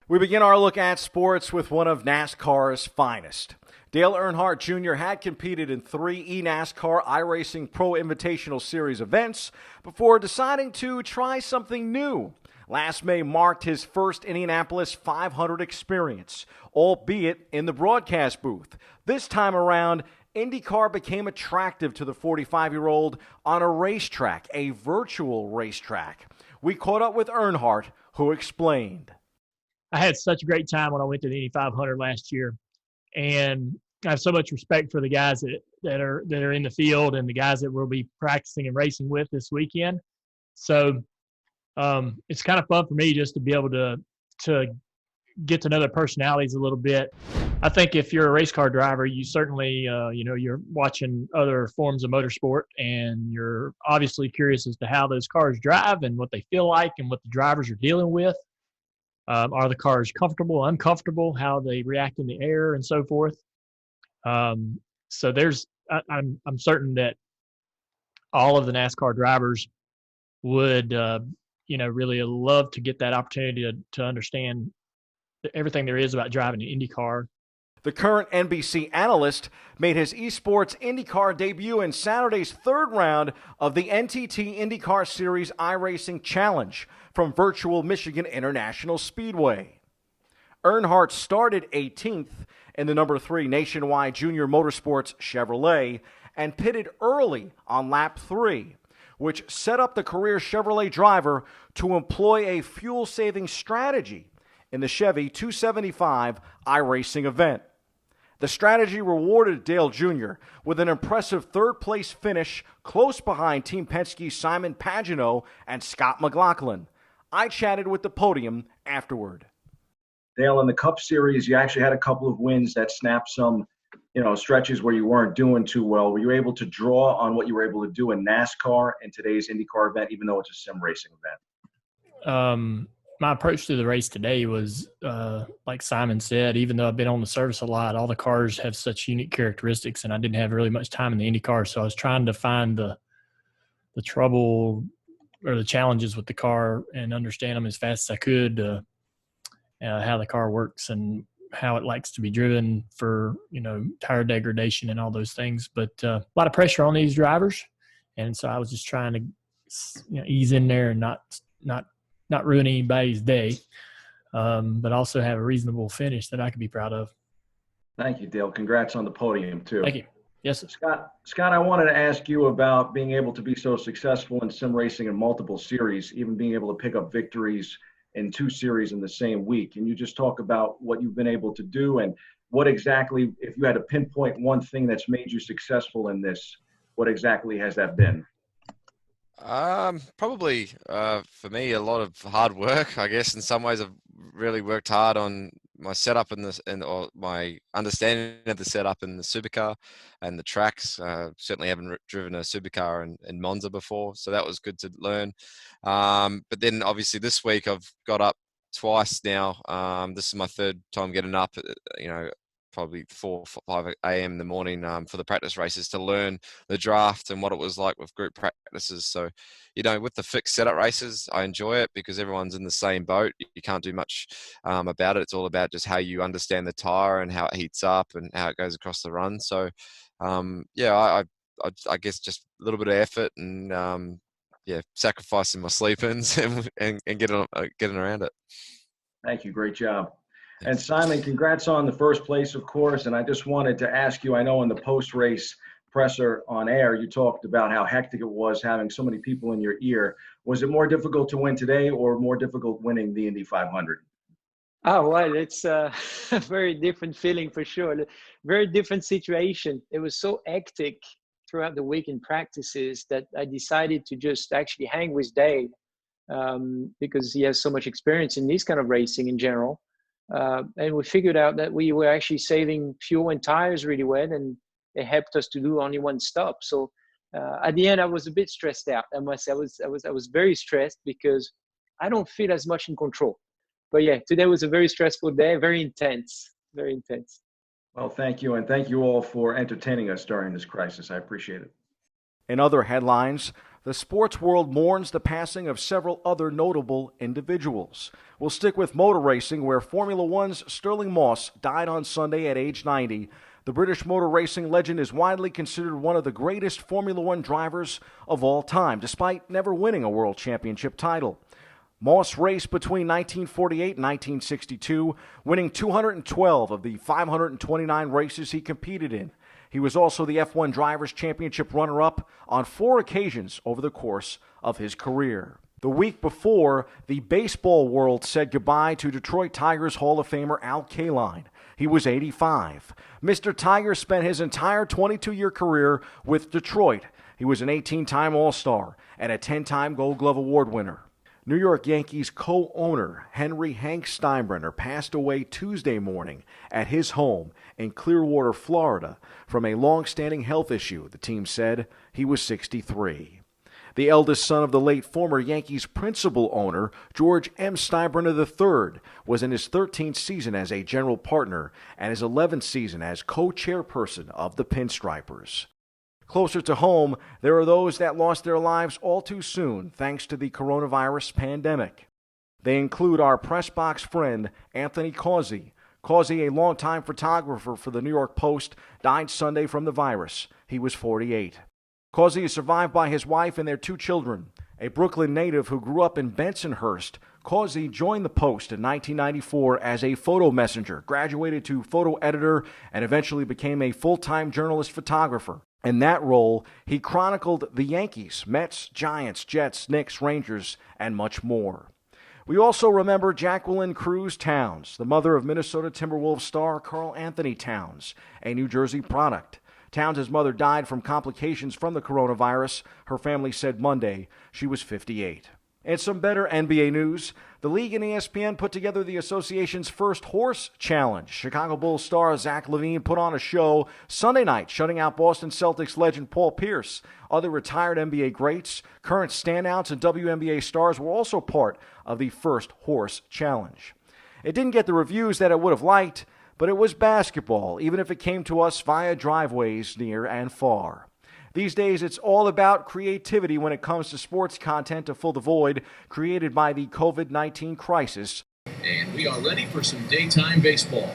S9: We begin our look at sports with one of NASCAR's finest. Dale Earnhardt Jr. had competed in 3 eNASCAR iRacing Pro Invitational Series events before deciding to try something new. Last May marked his first Indianapolis 500 experience, albeit in the broadcast booth. This time around, IndyCar became attractive to the 45-year-old on a racetrack, a virtual racetrack. We caught up with Earnhardt, who explained.
S10: I had such a great time when I went to the Indy 500 last year, and I have so much respect for the guys that are in the field and the guys that we'll be practicing and racing with this weekend. So it's kind of fun for me just to be able to get to know their personalities a little bit. I think if you're a race car driver, you certainly, you're watching other forms of motorsport, and you're obviously curious as to how those cars drive and what they feel like and what the drivers are dealing with. Are the cars comfortable, uncomfortable, how they react in the air, and so forth. I'm certain that all of the NASCAR drivers would, really love to get that opportunity to understand everything there is about driving an IndyCar.
S9: The current NBC analyst made his esports IndyCar debut in Saturday's 3rd round of the NTT IndyCar Series iRacing Challenge from virtual Michigan International Speedway. Earnhardt started 18th in the number 3 Nationwide Junior Motorsports Chevrolet and pitted early on lap 3, which set up the career Chevrolet driver to employ a fuel-saving strategy in the Chevy 275 iRacing event. The strategy rewarded Dale Jr. with an impressive 3rd-place finish close behind Team Penske's Simon Pagenaud and Scott McLaughlin. I chatted with the podium afterward.
S11: Dale, in the Cup Series, you actually had a couple of wins that snapped some, stretches where you weren't doing too well. Were you able to draw on what you were able to do in NASCAR in today's IndyCar event, even though it's a sim racing event?
S10: My approach to the race today was, like Simon said, even though I've been on the service a lot, all the cars have such unique characteristics, and I didn't have really much time in the IndyCar, so I was trying to find the trouble or the challenges with the car and understand them as fast as I could, how the car works and how it likes to be driven for, tire degradation and all those things. But a lot of pressure on these drivers, and so I was just trying to ease in there and not ruin anybody's day, but also have a reasonable finish that I could be proud of.
S11: Thank you, Dale. Congrats on the podium, too.
S10: Thank you. Yes, sir.
S11: Scott, I wanted to ask you about being able to be so successful in sim racing in multiple series, even being able to pick up victories in 2 series in the same week. Can you just talk about what you've been able to do and what exactly, if you had to pinpoint one thing that's made you successful in this, what exactly has that been?
S12: Probably for me, a lot of hard work. I guess in some ways I've really worked hard on my setup or my understanding of the setup in the supercar and the tracks. Certainly haven't driven a supercar in Monza before, so that was good to learn. But then obviously this week I've got up twice now. This is my 3rd time getting up, probably 4 or 5 a.m. in the morning for the practice races to learn the draft and what it was like with group practices. So, with the fixed setup races, I enjoy it because everyone's in the same boat. You can't do much about it. It's all about just how you understand the tire and how it heats up and how it goes across the run. So, I guess just a little bit of effort and, sacrificing my sleep-ins and getting around it.
S11: Thank you. Great job. And Simon, congrats on the 1st place, of course. And I just wanted to ask you, I know in the post-race presser on air, you talked about how hectic it was having so many people in your ear. Was it more difficult to win today or more difficult winning the Indy 500?
S13: Oh, well, it's a very different feeling for sure. Very different situation. It was so hectic throughout the week in practices that I decided to just actually hang with Dave because he has so much experience in this kind of racing in general. And we figured out that we were actually saving fuel and tires really well, and it helped us to do only 1 stop. So at the end, I was a bit stressed out. I must say, I was very stressed because I don't feel as much in control. But yeah, today was a very stressful day, very intense, very intense.
S11: Well, thank you, and thank you all for entertaining us during this crisis. I appreciate it.
S9: In other headlines, the sports world mourns the passing of several other notable individuals. We'll stick with motor racing, where Formula One's Sterling Moss died on Sunday at age 90. The British motor racing legend is widely considered one of the greatest Formula One drivers of all time, despite never winning a world championship title. Moss raced between 1948 and 1962, winning 212 of the 529 races he competed in. He was also the F1 Drivers' Championship runner-up on 4 occasions over the course of his career. The week before, the baseball world said goodbye to Detroit Tigers Hall of Famer Al Kaline. He was 85. Mr. Tiger spent his entire 22-year career with Detroit. He was an 18-time All-Star and a 10-time Gold Glove Award winner. New York Yankees co-owner Henry Hank Steinbrenner passed away Tuesday morning at his home in Clearwater, Florida, from a long-standing health issue, the team said. He was 63. The eldest son of the late former Yankees principal owner, George M. Steinbrenner III, was in his 13th season as a general partner and his 11th season as co-chairperson of the Pinstripers. Closer to home, there are those that lost their lives all too soon thanks to the coronavirus pandemic. They include our press box friend, Anthony Causey. Causey, a longtime photographer for the New York Post, died Sunday from the virus. He was 48. Causey is survived by his wife and their 2 children. A Brooklyn native who grew up in Bensonhurst, Causey joined the Post in 1994 as a photo messenger, graduated to photo editor, and eventually became a full-time journalist photographer. In that role, he chronicled the Yankees, Mets, Giants, Jets, Knicks, Rangers, and much more. We also remember Jacqueline Cruz Towns, the mother of Minnesota Timberwolves star Karl Anthony Towns, a New Jersey product. Towns' mother died from complications from the coronavirus. Her family said Monday she was 58. And some better NBA news. The league and ESPN put together the association's first horse challenge. Chicago Bulls star Zach LaVine put on a show Sunday night, shutting out Boston Celtics legend Paul Pierce. Other retired NBA greats, current standouts, and WNBA stars were also part of the first horse challenge. It didn't get the reviews that it would have liked, but it was basketball, even if it came to us via driveways near and far. These days, it's all about creativity when it comes to sports content to fill the void created by the COVID-19 crisis.
S14: And we are ready for some daytime baseball.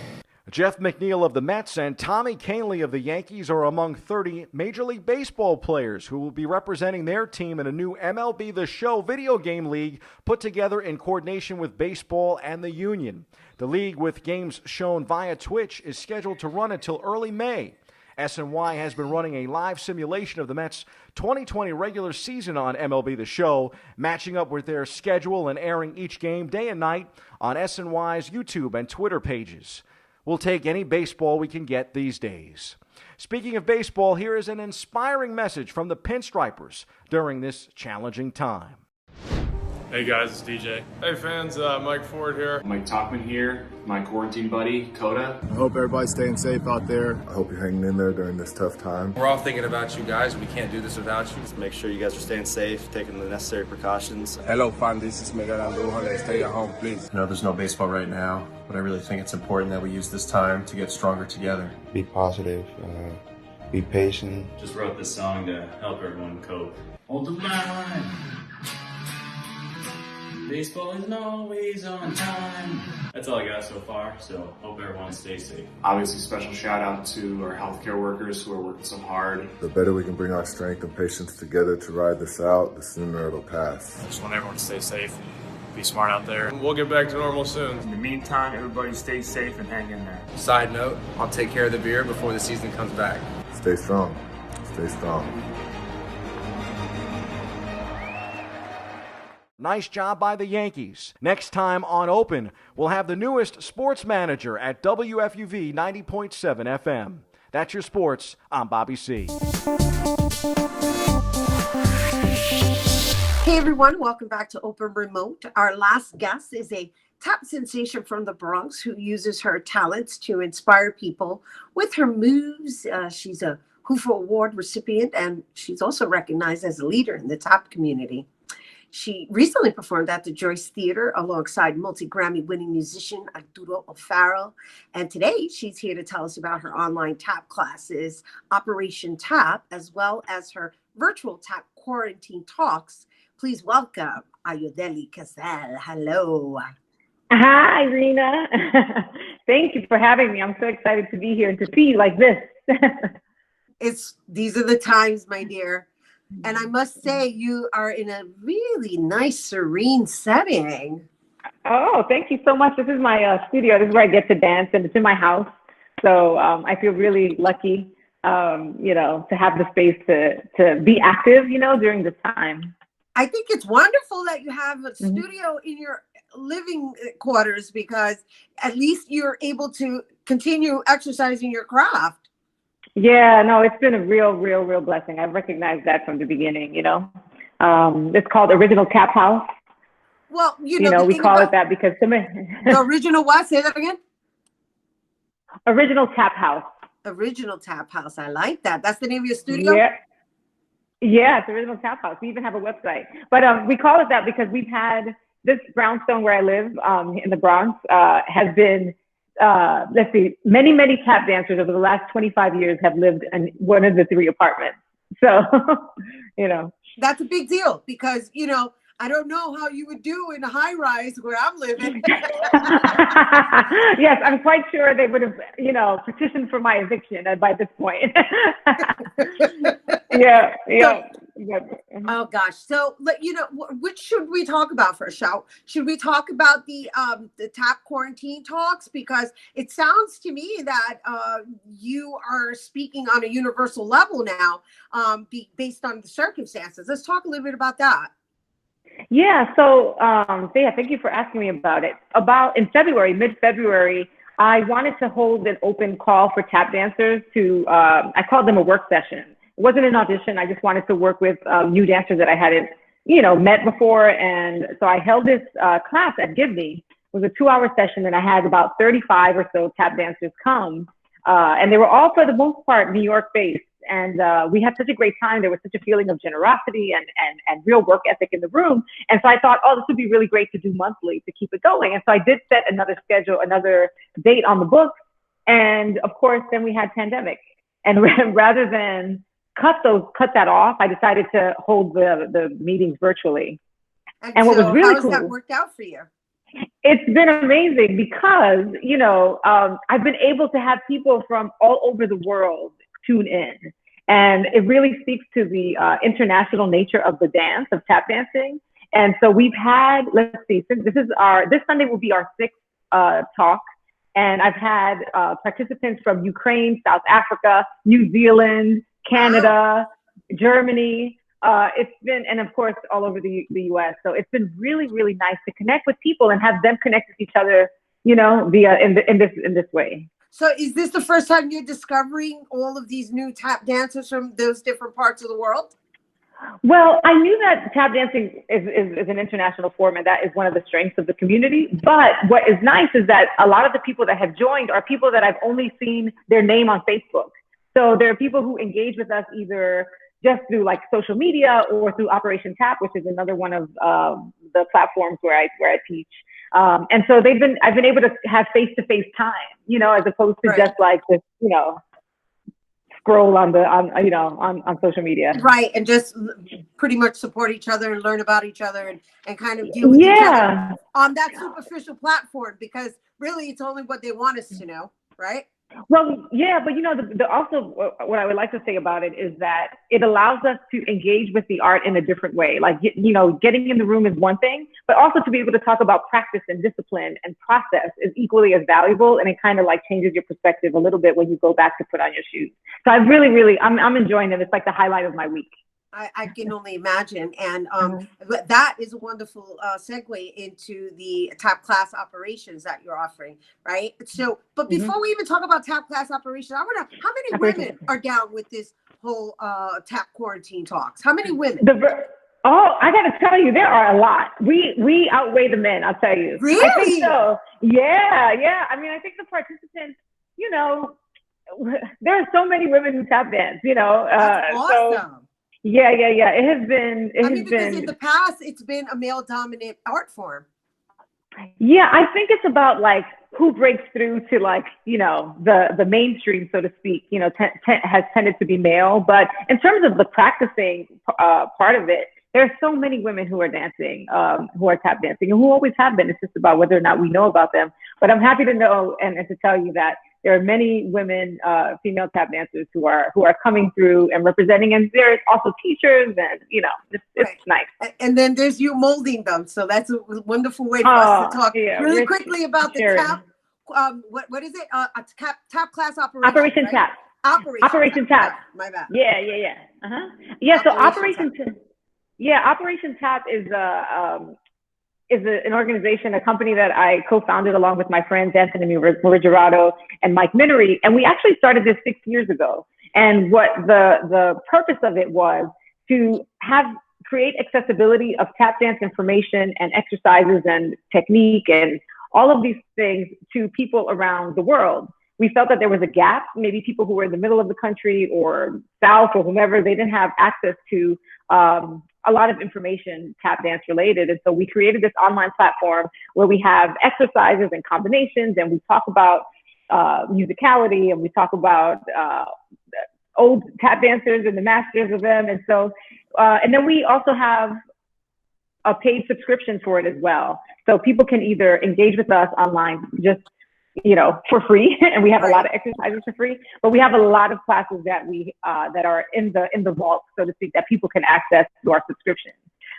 S9: Jeff McNeil of the Mets and Tommy Kahnle of the Yankees are among 30 Major League Baseball players who will be representing their team in a new MLB The Show video game league put together in coordination with baseball and the union. The league, with games shown via Twitch, is scheduled to run until early May. SNY has been running a live simulation of the Mets' 2020 regular season on MLB The Show, matching up with their schedule and airing each game day and night on SNY's YouTube and Twitter pages. We'll take any baseball we can get these days. Speaking of baseball, here is an inspiring message from the Pinstripers during this challenging time.
S15: Hey guys, it's DJ. Hey fans, Mike Ford here.
S16: Mike Talkman here, my quarantine buddy, Coda.
S17: I hope everybody's staying safe out there. I hope you're hanging in there during this tough time.
S18: We're all thinking about you guys. We can't do this without you.
S19: Just make sure you guys are staying safe, taking the necessary precautions.
S17: Hello, fan. This is Miguel Andújar. Stay at home, please.
S20: I know there's no baseball right now, but I really think it's important that we use this time to get stronger together.
S21: Be positive, be patient.
S16: Just wrote this song to help everyone cope. Hold the line. Baseball isn't always on time. That's all I got so far, so hope everyone stays safe.
S19: Obviously, special shout out to our healthcare workers who are working so hard.
S17: The better we can bring our strength and patience together to ride this out, the sooner it'll pass.
S15: I just want everyone to stay safe and be smart out there. We'll get back to normal soon.
S22: In the meantime, everybody stay safe and hang in there.
S18: Side note, I'll take care of the beer before the season comes back.
S17: Stay strong. Stay strong.
S9: Nice job by the Yankees. Next time on Open, we'll have the newest sports manager at WFUV 90.7 FM. That's your sports. I'm Bobby C.
S2: Hey everyone, welcome back to Open Remote. Our last guest is a tap sensation from the Bronx who uses her talents to inspire people with her moves. She's a Hoover Award recipient, and she's also recognized as a leader in the tap community. She recently performed at the Joyce Theater alongside multi-Grammy winning musician Arturo O'Farrell. And today she's here to tell us about her online tap classes, Operation Tap, as well as her virtual tap quarantine talks. Please welcome Ayodele Casel. Hello.
S23: Hi, Rhina.
S1: Thank you for having me. I'm so excited to be here and to see you like this.
S2: These are the times, my dear. And I must say, you are in a really nice, serene setting.
S1: Oh, thank you so much. This is my studio. This is where I get to dance, and it's in my house. So I feel really lucky, to have the space to be active, during this time.
S2: I think it's wonderful that you have a studio in your living quarters, because at least you're able to continue exercising your craft.
S1: Yeah, no, it's been a real blessing. I've recognized that from the beginning, It's called Original Tap House.
S2: Well,
S1: we call it that because
S2: the original what? Say that again.
S1: Original Tap House.
S2: Original Tap House. I like that. That's the name of your studio?
S1: Yeah, it's Original Tap House. We even have a website. But we call it that because we've had this brownstone where I live in the Bronx has been, many tap dancers over the last 25 years have lived in one of the 3 apartments. So,
S2: That's a big deal because, I don't know how you would do in a high rise where I'm living.
S1: Yes, I'm quite sure they would have, petitioned for my eviction by this point. Yeah.
S2: Oh gosh. So, which should we talk about first? Should we talk about the tap quarantine talks? Because it sounds to me that you are speaking on a universal level now, based on the circumstances. Let's talk a little bit about that.
S1: Yeah. So, thank you for asking me about it. In February, mid-February, I wanted to hold an open call for tap dancers to, I called them a work session. It wasn't an audition. I just wanted to work with new dancers that I hadn't, met before. And so I held this class at Gibney. It was a 2-hour session, and I had about 35 or so tap dancers come. And they were all, for the most part, New York based. And we had such a great time. There was such a feeling of generosity and real work ethic in the room. And so I thought, this would be really great to do monthly to keep it going. And so I did set another date on the book. And of course, then we had pandemic. And rather than cut that off, I decided to hold the meetings virtually.
S2: And
S1: what was really cool,
S2: how has that worked out for you?
S1: It's been amazing because, I've been able to have people from all over the world tune in. And it really speaks to the international nature of the dance, of tap dancing. And so we've had, this Sunday will be our 6th talk. And I've had participants from Ukraine, South Africa, New Zealand, Canada, Germany. It's been, and of course, all over the US. So it's been really, really nice to connect with people and have them connect with each other, via in this way.
S2: So is this the first time you're discovering all of these new tap dancers from those different parts of the world?
S1: Well, I knew that tap dancing is an international form, and that is one of the strengths of the community. But what is nice is that a lot of the people that have joined are people that I've only seen their name on Facebook. So there are people who engage with us either just through social media or through Operation Tap, which is another one of the platforms where I teach. And so I've been able to have face-to-face time, as opposed to just scroll on social media.
S2: Right. And just pretty much support each other and learn about each other and kind of deal with each other on that superficial platform, because really it's only what they want us to know. Right.
S1: Well, yeah, but also what I would like to say about it is that it allows us to engage with the art in a different way. Getting in the room is one thing, but also to be able to talk about practice and discipline and process is equally as valuable. And it kind of changes your perspective a little bit when you go back to put on your shoes. So I really, I'm enjoying it. It's like the highlight of my week.
S2: I can only imagine. And that is a wonderful segue into the tap class operations that you're offering, right? So, but before we even talk about tap class operations, I want to, how many women are down with this whole tap quarantine talks? How many women?
S1: I got to tell you, there are a lot. We outweigh the men, I'll tell you.
S2: Really?
S1: I think so. Yeah. I mean, I think the participants, there are so many women who tap dance,
S2: That's awesome.
S1: Yeah. It has been.
S2: Because in the past, it's been a male-dominant art form.
S1: Yeah, I think it's about who breaks through to the mainstream, so to speak. Has tended to be male, but in terms of the practicing part of it, there are so many women who are dancing, who are tap dancing, and who always have been. It's just about whether or not we know about them. But I'm happy to know and to tell you that there are many women, female tap dancers who are coming through and representing, and there's also teachers, and it's nice.
S2: And then there's you molding them, so that's a wonderful way for us to talk really quickly about the tap. What is it? A tap class operation.
S1: Operation
S2: right?
S1: Tap. Operation Tap.
S2: My bad.
S1: Yeah. Yeah. So Operation Tap is an organization, a company that I co-founded along with my friends Anthony Marigerato and Mike Minery, and we actually started this 6 years ago. And what the purpose of it was to create accessibility of tap dance information and exercises and technique and all of these things to people around the world. We felt that there was a gap. Maybe people who were in the middle of the country or south or whomever, they didn't have access to a lot of information tap dance related. And so we created this online platform where we have exercises and combinations, and we talk about musicality, and we talk about old tap dancers and the masters of them. And so, and then we also have a paid subscription for it as well. So people can either engage with us online just, for free, and we have a lot of exercises for free, but we have a lot of classes that that are in the vault, so to speak, that people can access through our subscription.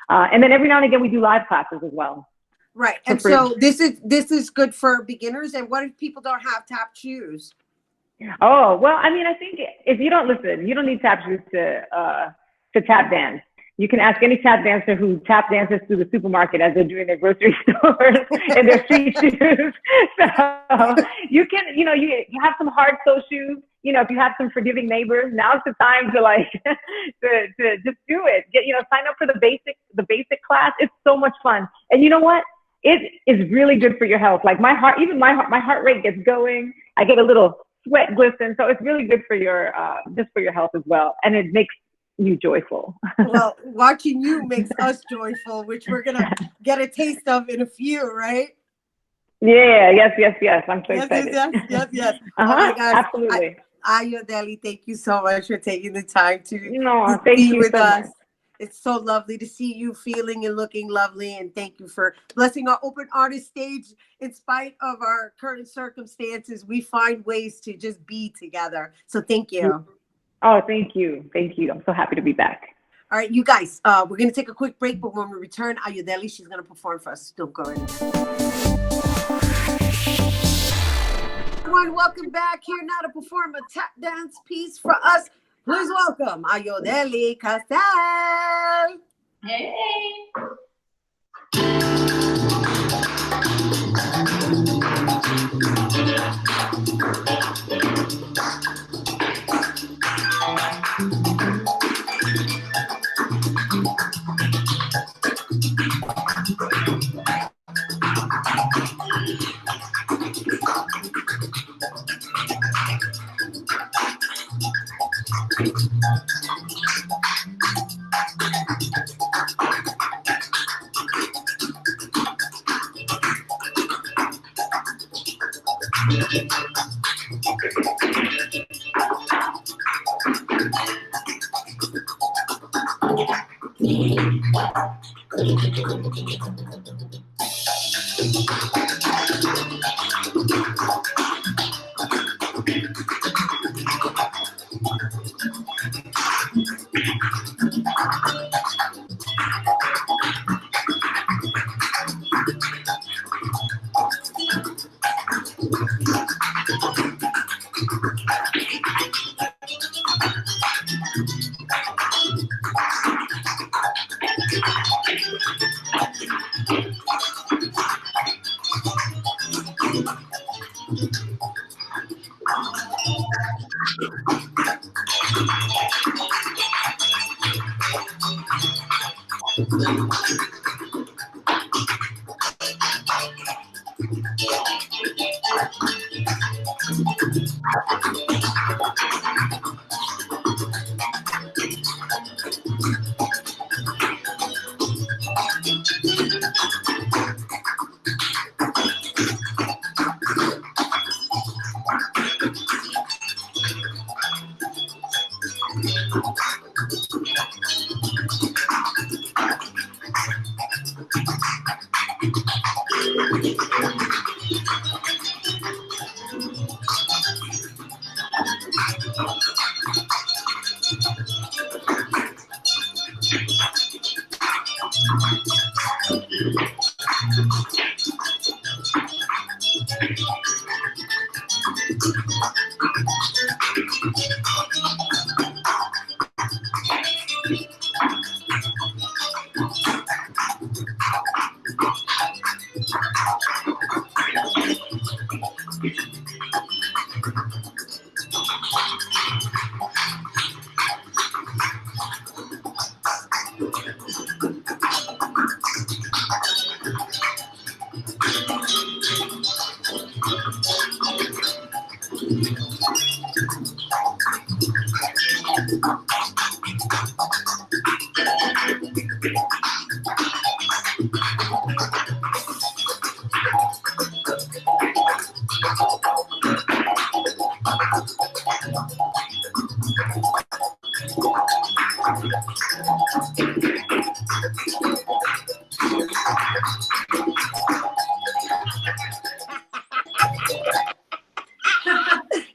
S1: And then every now and again, we do live classes as well.
S2: Right. And so this is good for beginners. And what if people don't have tap shoes?
S1: Oh, well, I mean, I think if you don't you don't need tap shoes to tap dance. You can ask any tap dancer who tap dances through the supermarket as they're doing their grocery stores in their street shoes. So you can, you have some hard toe shoes. If you have some forgiving neighbors, now's the time to to just do it. Sign up for the basic class. It's so much fun. And you know what? It is really good for your health. Like my heart rate gets going. I get a little sweat glisten. So it's really good for your, just for your health as well. And it makes you joyful.
S2: Well, watching you makes us joyful, which we're gonna get a taste of in a few, right?
S1: Yeah, yes. I'm so excited.
S2: Yes. Oh my gosh, absolutely. Ayodele, thank you so much for taking the time to be with us. It's so lovely to see you feeling and looking lovely, and thank you for blessing our open artist stage. In spite of our current circumstances, we find ways to just be together. So thank you.
S1: Oh, thank you. I'm so happy to be back.
S2: All right, you guys, we're going to take a quick break, but when we return, Ayodele, she's going to perform for us. Don't go anywhere. Everyone, welcome back here now to perform a tap dance piece for us. Please welcome Ayodele Casel.
S3: Hey.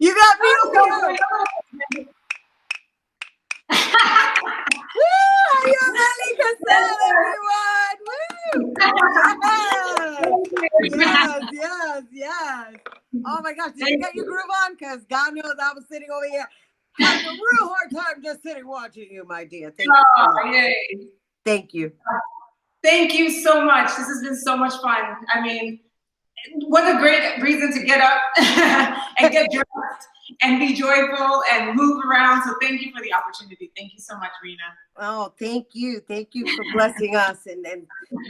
S2: You got me over here. Woo! Ayodele Casel, everyone! Woo! Yes. Oh my gosh, did you get your groove on? Because God knows I was sitting over here having a real hard time just sitting watching you, my dear. Thank you so much.
S3: Yay.
S2: Thank you.
S3: Thank you so much. This has been so much fun. I mean, what a great reason to get up and get dressed and be joyful and move around. So thank you for the opportunity. Thank you so much, Rhina.
S2: Oh, thank you. Thank you for blessing us. And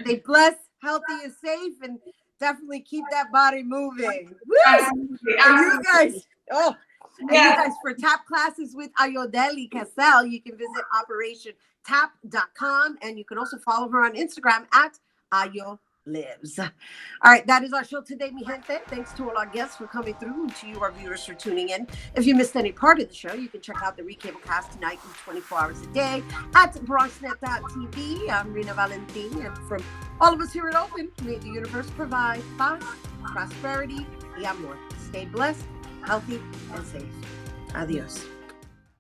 S2: stay blessed, healthy, and safe, and definitely keep that body moving. Woo!
S3: Absolutely.
S2: And you guys, and
S3: Yes.
S2: you guys, for tap classes with Ayodele Casel, you can visit operationtap.com, and you can also follow her on Instagram at AyoLives. All right, that is our show today, mi gente. Thanks to all our guests for coming through, and to you, our viewers, for tuning in. If you missed any part of the show, you can check out the Recablecast tonight and 24 hours a day at bronxnet.tv. I'm Rhina Valentin, and from all of us here at Open, may the universe provide paz, prosperity, y amor. Stay blessed, healthy, and safe. Adios.